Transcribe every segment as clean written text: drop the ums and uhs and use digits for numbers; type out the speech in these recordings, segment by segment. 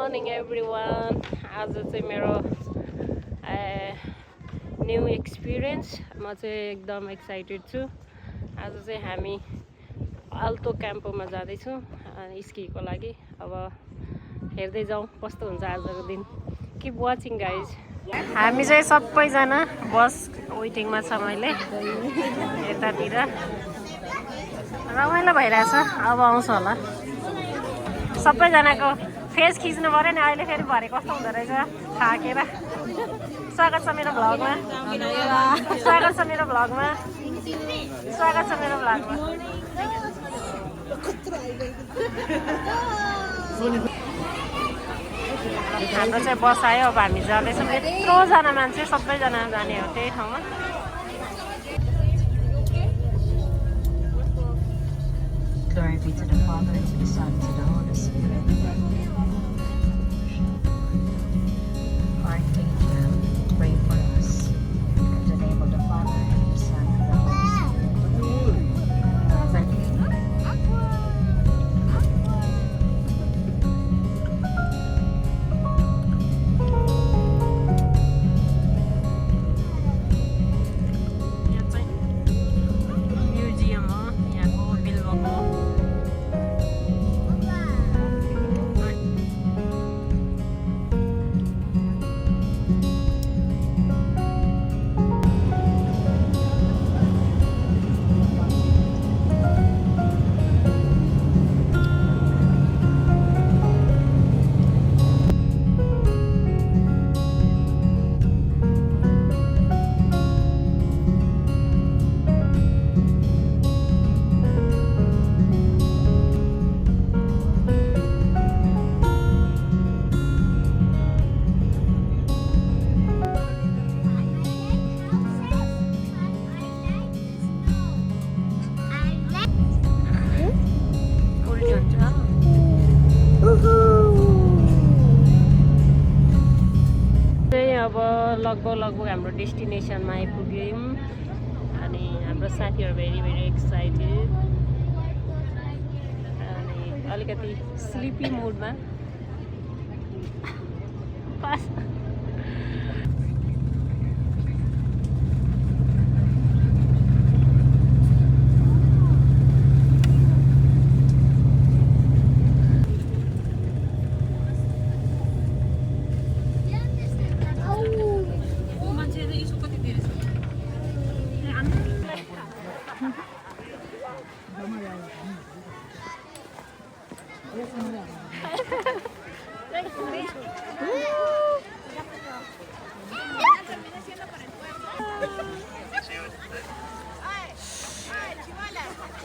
morning everyone. आज चाहिँ मेरो न्यू एक्सपिरियन्स म चाहिँ एकदम एक्साइटेड छु। आज चाहिँ हामी अल्तो क्याम्पोमा जाँदैछौँ स्कीको लागि। अब हेर्दै जाउँ कस्तो हुन्छ आजको दिन। Keep watching guys. हामी चाहिँ सबैजना बस वेटिङमा छ। मैले यतातिर रमाइलो भइरहेछ। अब आउँछ होला। सबैजनाको फेस खिच्नु पऱ्यो नि। अहिले फेरि भरे कस्तो हुँदो रहेछ थाकेर। स्वागत छ मेरो भ्लगमा। स्वागत छ मेरो भ्लगमा। स्वागत छ मेरो भ्लगमा। हाम्रो चाहिँ बस आयो। अब हामी जाँदैछौँ। यत्रोजना मान्छे सबैजना जाने हो त्यही ठाउँमा। Glory be to the Father, and to the Son, and to the Holy Spirit. Archangel, pray for us. In the name of the Father, and of the Son, and of the Holy Spirit. अब लगभग हाम्रो डेस्टिनेसनमा आइपुग्यौँ। अनि हाम्रो साथीहरू very excited अनि अलिकति sleepy मुडमा।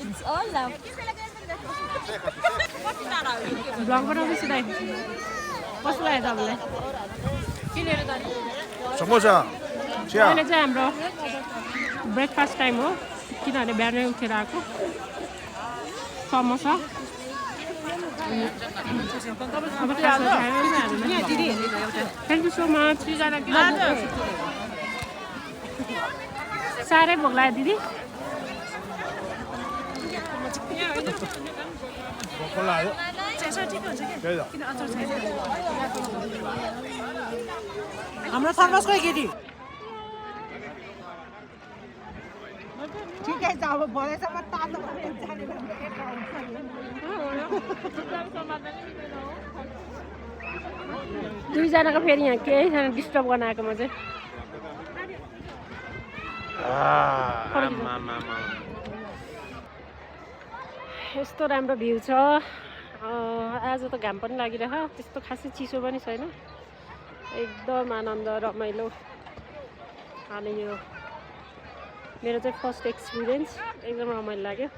It's all love. ब्लग बनाउँदैछु दाइ। कस्तो लाग्यो तपाईँलाई? के लिएर जाने? समोसा चिया। अहिले चाहिँ हाम्रो ब्रेकफास्ट टाइम हो किनभने बिहानै उठेर आएको। Samosa thank you so much. साह्रै भोक लाग्यो दिदी। हाम्रो थर्मसकै केटी ठिकै छ। अब भरेसम्म तातो दुईजनाको फेरि यहाँ केही छैन डिस्टर्ब गर्न आएको म चाहिँ। यस्तो राम्रो भ्यू छ। आज त घाम पनि लागिरह। त्यस्तो खासै चिसो पनि छैन। एकदम आनन्द रमाइलो। अनि यो मेरो चाहिँ फर्स्ट एक्सपिरियन्स एकदम रमाइलो लाग्यो।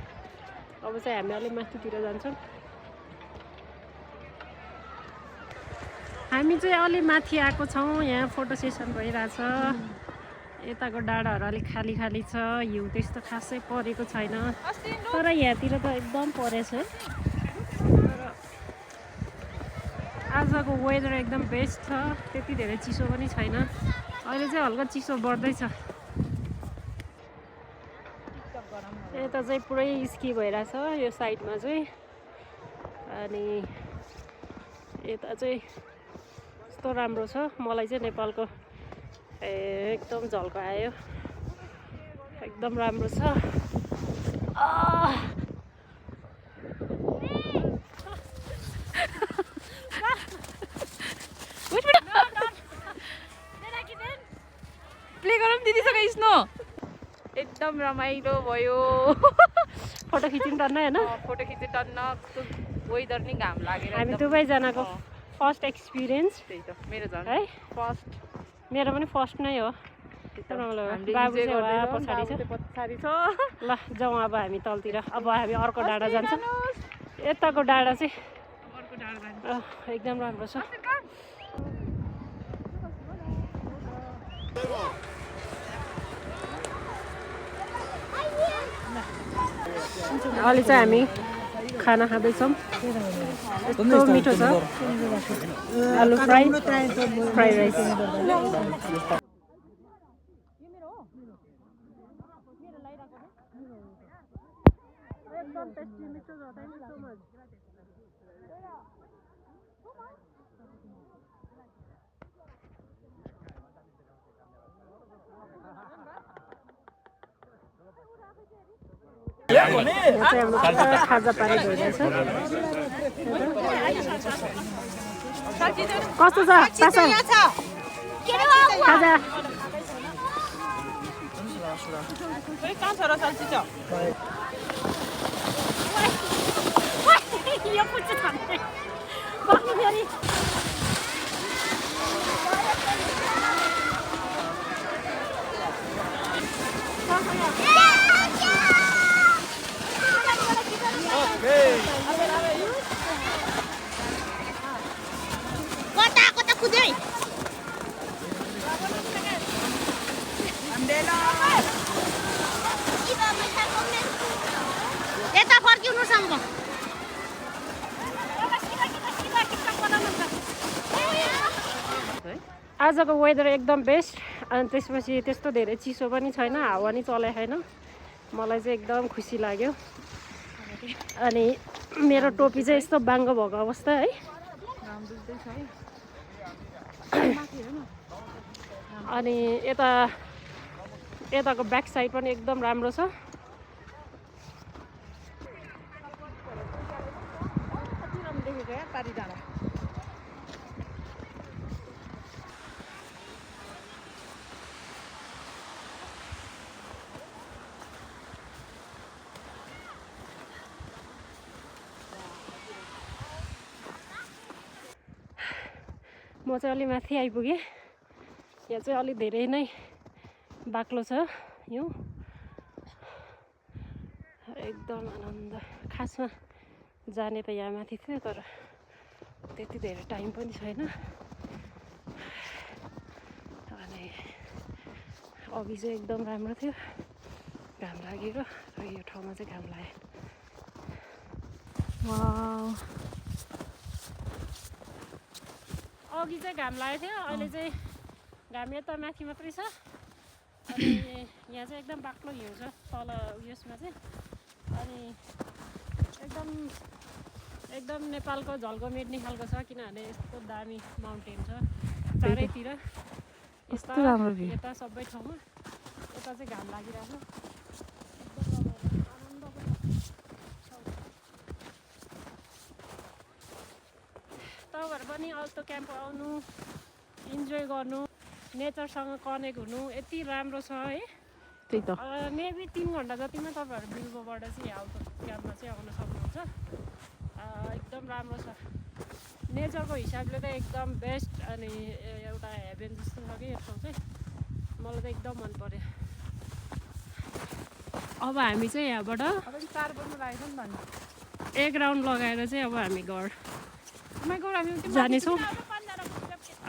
अब चाहिँ हामी अलिक माथितिर जान्छौँ। हामी चाहिँ अलि माथि आएको छौँ। यहाँ फोटो सेसन भइरहेछ। यताको डाँडाहरू अलिक खाली छ। हिउँ त्यस्तो खासै परेको छैन। तर यहाँतिर त एकदम परेछ है। आजको वेदर एकदम बेस्ट छ। त्यति धेरै चिसो पनि छैन। अहिले चाहिँ हल्का चिसो बढ्दैछ। यता चाहिँ पुरै स्की भइरहेछ यो साइडमा चाहिँ। अनि यता चाहिँ कस्तो राम्रो छ मलाई चाहिँ नेपालको एकदम झल्को आयो एकदम राम्रो छ प्ले गरौँ दिदीसँग स्नो एकदम रमाइलो भयो फोटो खिच्यौँ टन्न होइन फोटो खिच्नु टन्न वेदर नि घाम लागेर हामी दुवैजनाको फर्स्ट एक्सपिरियन्स त्यही त मेरो झन् है फर्स्ट मेरो पनि फर्स्ट नै हो बाबु चाहिँ वहाँ पछाडि छ पछाडि छ ल जाउँ अब हामी तलतिर अब हामी अर्को डाँडा जान्छौँ यताको डाँडा चाहिँ अर्को डाँडा एकदम राम्रो छ अहिले चाहिँ हामी खाना खाँदैछौँ यस्तो मिठो छ आलु फ्राई फ्राई राइस यहाँ चाहिँ हाम्रो खाजा पानी भइरहेछ कस्तो छ पासा खाजा यो पुच्ची थाम्दै बस्नु फेरि कता कुदै यता फर्किउनु सम्म आजको वेदर एकदम बेस्ट अनि त्यसपछि त्यस्तो धेरै चिसो पनि छैन हावा नि चलेको छैन मलाई चाहिँ एकदम खुसी लाग्यो अनि मेरो टोपी चाहिँ यस्तो बाङ्गो भएको अवस्था है अनि यताको ब्याक साइड पनि एकदम राम्रो छ म चाहिँ अलि माथि आइपुगेँ यहाँ चाहिँ अलि धेरै नै बाक्लो छ यो एकदम आनन्द खासमा जाने त यहाँ माथि थियो तर त्यति धेरै टाइम पनि छैन अनि अघि चाहिँ एकदम राम्रो थियो घाम लागेको र यो ठाउँमा चाहिँ घाम लाग्यो अघि चाहिँ घाम लागेको थियो अहिले चाहिँ घाम यता माथि मात्रै छ अनि यहाँ चाहिँ एकदम बाक्लो हिउँ छ तल उयसमा चाहिँ अनि एकदम नेपालको झल्को मेट्ने खालको छ किनभने यस्तो दामी माउन्टेन छ चारैतिर यता सबै ठाउँमा यता चाहिँ घाम लागिरहेको तपाईँहरू पनि अल्टो क्याम्प आउनु इन्जोय गर्नु नेचरसँग कनेक्ट हुनु यति राम्रो छ है त्यही त मेबी 3 घन्टा जतिमा तपाईँहरू बिल्बोबाट चाहिँ अल्टो क्याम्पमा चाहिँ आउन सक्नुहुन्छ एकदम राम्रो छ नेचरको हिसाबले त एकदम बेस्ट अनि एउटा हेभेन जस्तो छ कि यो ठाउँ चाहिँ मलाई त एकदम मन पर्यो अब हामी चाहिँ यहाँबाट एक राउन्ड लगाएर चाहिँ अब हामी घर जानेछौँ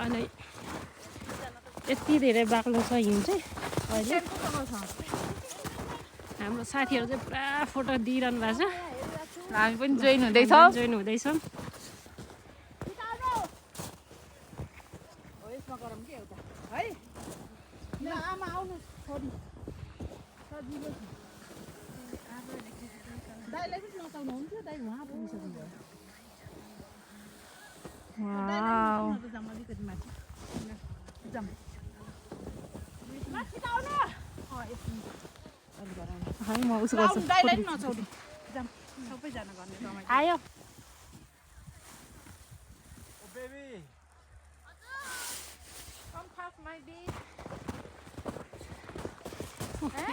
अनि यति धेरै बाक्लो छ हिउँ चाहिँ अहिले हाम्रो साथीहरू चाहिँ पुरा फोटो दिइरहनु भएको छ हामी पनि जोइन हुँदैछौँ वाउ है म उसो गर्छु आयो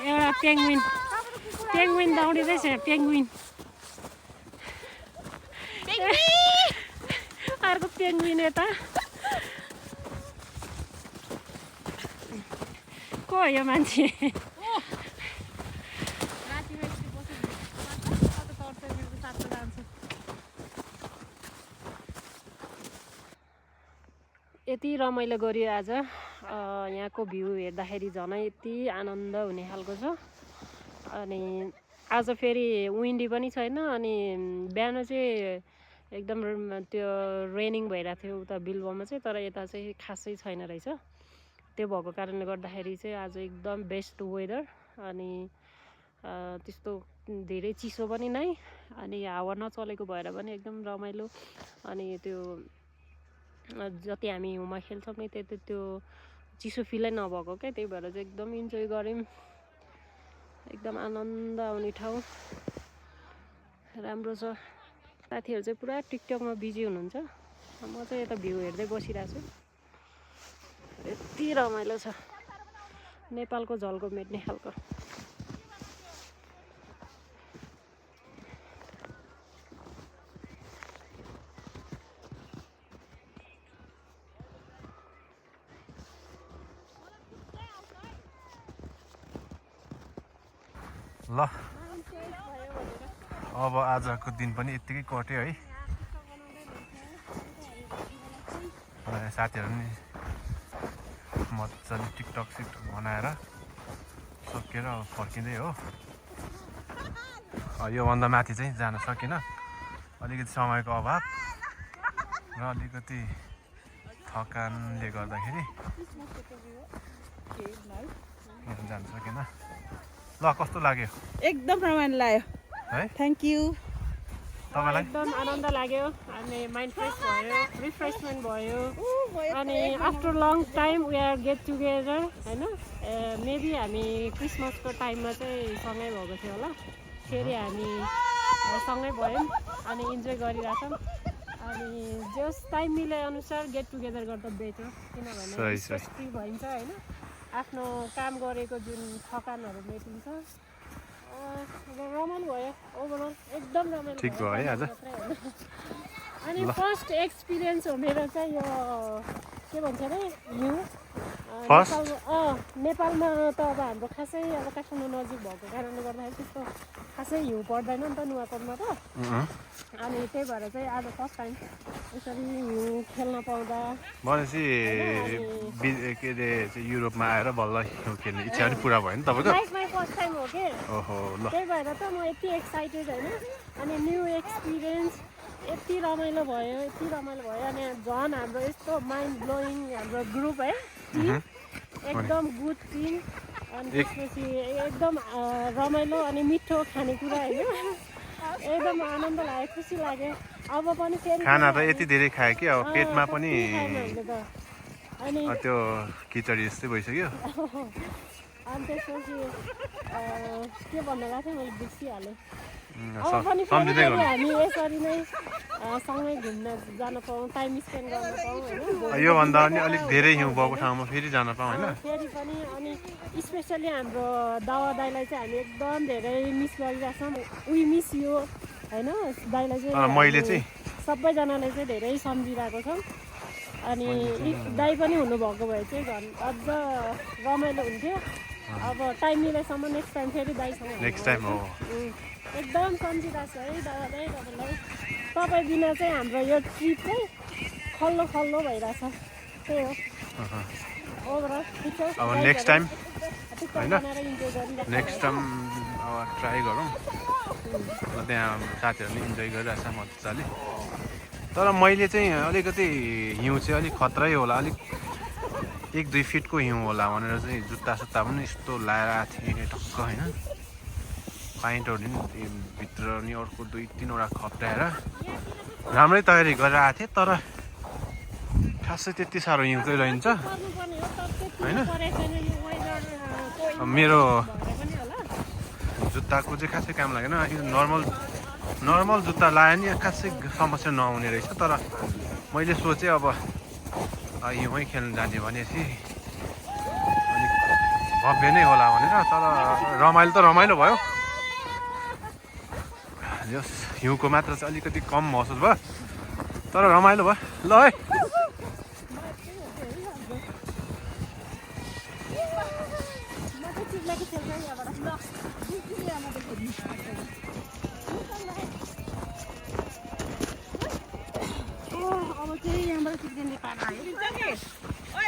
एउटा पेङ्गुइन दौडिँदैछ पेङ्गुइन अर्को पेङ्गुइन यता को हो यो मान्छे यति रमाइलो गरियो आज यहाँको भ्यू हेर्दाखेरि झनै यति आनन्द हुने खालको छ अनि आज फेरि विन्डी पनि छैन अनि बिहान चाहिँ एकदम त्यो रेनिङ भइरहेको थियो उता बिल्बोमा चाहिँ तर यता चाहिँ खासै छैन रहेछ त्यो भएको कारणले गर्दाखेरि चाहिँ आज एकदम बेस्ट वेदर अनि त्यस्तो धेरै चिसो पनि नै अनि हावा नचलेको भएर पनि एकदम रमाइलो अनि त्यो जति हामी हिउँमा खेल्छौँ नि त्यति त्यो चिसो फिलै नभएको क्या त्यही भएर चाहिँ एकदम इन्जोय गऱ्यौँ एकदम आनन्द आउने ठाउँ राम्रो छ साथीहरू चाहिँ पुरा टिकटकमा बिजी हुनुहुन्छ म चाहिँ यता भ्यू हेर्दै बसिरहेको छु यति रमाइलो छ नेपालको झल्को मेट्ने खालको ल अब आजको दिन पनि यत्तिकै कट्यो है साथीहरू नि मजाले टिकटक सिकटक बनाएर सकेर अब फर्किँदै हो योभन्दा माथि चाहिँ जान सकिनँ अलिकति समयको अभाव र अलिकति थकानले गर्दाखेरि जान सकिनँ ल कस्तो लाग्यो एकदम रमाइलो लाग्यो है थ्याङ्क यू तपाईँलाई एकदम आनन्द लाग्यो अनि माइन्ड फ्रेस भयो रिफ्रेसमेन्ट भयो अनि after long time we are get together होइन मेबी हामी क्रिसमसको टाइममा चाहिँ सँगै भएको थियो होला फेरि हामी सँगै भयौँ अनि इन्जोय गरिरहेछौँ अनि जस टाइम मिले अनुसार गेट टुगेदर गर्दा बेटर किनभने स्ट्रेस फ्री भइन्छ होइन आफ्नो काम गरेको जुन थकानहरू मेटिन्छ रमाइलो भयो ओभरअल एकदम रमाइलो ठिक भयो है आज अनि फर्स्ट एक्सपिरियन्स हो मेरो चाहिँ यो के भन्छ अरे हिउँ नेपालमा त अब हाम्रो खासै अब काठमाडौँ नजिक भएको कारणले गर्दाखेरि त्यस्तो खासै हिउँ पर्दैन नि त नुवाकोटमा त अनि त्यही भएर चाहिँ आज फर्स्ट टाइम यसरी हिउँ खेल्न पाउँदा भनेपछि के अरे युरोपमा आएर बल्ल हिउँ खेल्ने इच्छा पनि पुरा भयो नि तपाईँको लाइफमा फर्स्ट टाइम हो कि ओहो ल त्यही भएर त म यति एक्साइटेड होइन अनि न्यू एक्सपिरियन्स यति रमाइलो भयो अनि झन् हाम्रो यस्तो माइन्ड ब्लोइङ हाम्रो ग्रुप है टिम एकदम गुड टिम अनि त्यसपछि एकदम रमाइलो अनि मिठो खानेकुरा होइन एकदम आनन्द लाग्यो खुसी लाग्यो अब पनि फेरि खाना त यति धेरै खायो कि अब पेटमा पनि अनि त्यो खिचडी जस्तै भइसक्यो अनि त्यसपछि के भन्नु गएको थिएँ मैले बिर्सिहालेँ अब पनि सम्झिँदै गर्नु हामी यसरी नै सँगै घुम्न जान पाऊँ टाइम स्पेन्ड गर्न पाऊँ होइन योभन्दा पनि अलिक धेरै हिउँ भएको ठाउँमा फेरि जान पाऊँ होइन फेरि पनि अनि स्पेसली हाम्रो दावा दाइलाई चाहिँ हामी एकदम धेरै मिस गरिरहेछौँ वी मिस यु होइन दाइलाई चाहिँ मैले चाहिँ सबैजनाले चाहिँ धेरै सम्झिरहेको छौँ अनि दाइ पनि हुनुभएको भए चाहिँ झन् अझ रमाइलो हुन्थ्यो अब टाइम मिलेसम्म नेक्स्ट टाइम फेरि दाइसँग नेक्स्ट टाइम हो एकदम सम्झिरहेको छ है दादा दाइ तपाईँलाई तपाईँ बिना चाहिँ हाम्रो यो ट्रिप चाहिँ खल्लो खल्लो भइरहेछ त्यही हो ओभरअल ठिक छ अब नेक्स्ट टाइम होइन नेक्स्ट टाइम अब ट्राई गरौँ त्यहाँ साथीहरूले इन्जोय गरिरहेछ मजाले तर मैले चाहिँ अलिकति हिउँ चाहिँ अलिक खतरै होला अलिक 1-2 फिटको हिउँ होला भनेर चाहिँ जुत्ता सुत्ता पनि यस्तो लाएर आएको थिएँ टक्क होइन पाइन्टहरू नि भित्र नि अर्को 2-3 वटा खप्टाएर राम्रै तयारी गरेर आएको थिएँ तर खासै त्यति साह्रो हिउँ चाहिँ रहन्छ पर्नुपर्ने हो तर त्यति होइन? परेको छैन यो वेदर मेरो भएर पनि होला जुत्ताको चाहिँ खासै काम लागेन यो नर्मल जुत्ता लायो नि खासै समस्या नआउने रहेछ तर मैले सोचेँ अब हिउँमै खेल्न जाने भनेपछि अलिक भव्य नै होला भनेर तर रमाइलो त रमाइलो भयो यस हिउँको मात्र चाहिँ अलिकति कम महसुस भयो तर रमाइलो भयो ल है अब चाहिँ यहाँबाट चिक्रिने पारा आयो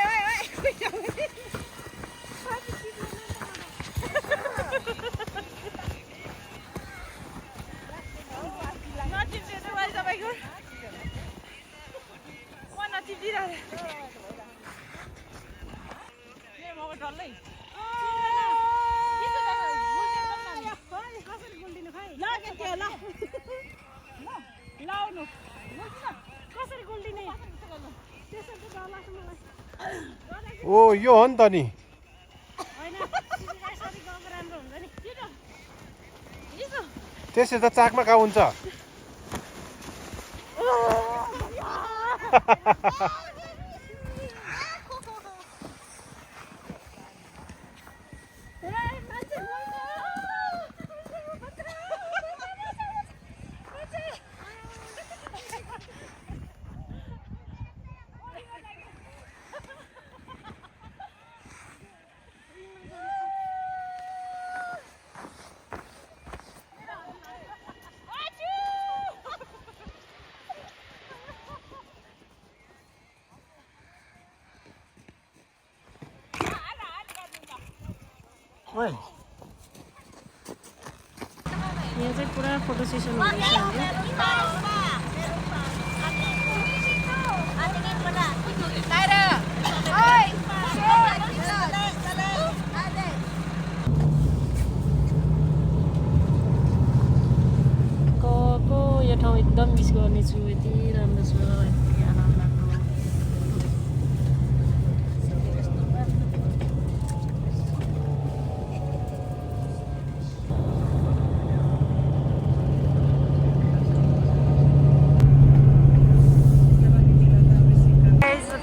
ओ यो हो नि त नि त्यसै त चाकमा कहाँ हुन्छ यहाँ चाहिँ पुरा फोटो सेसन हुँदैछ हाम्रो यो ठाउँ एकदम मिस गर्नेछु यति राम्रो छ यति आनन्द लाग्दो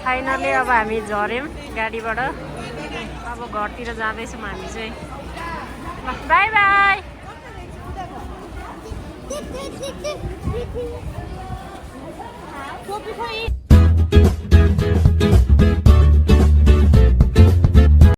फाइनली अब हामी झऱ्यौँ गाडीबाट अब घरतिर जाँदैछौँ हामी चाहिँ बाई बाई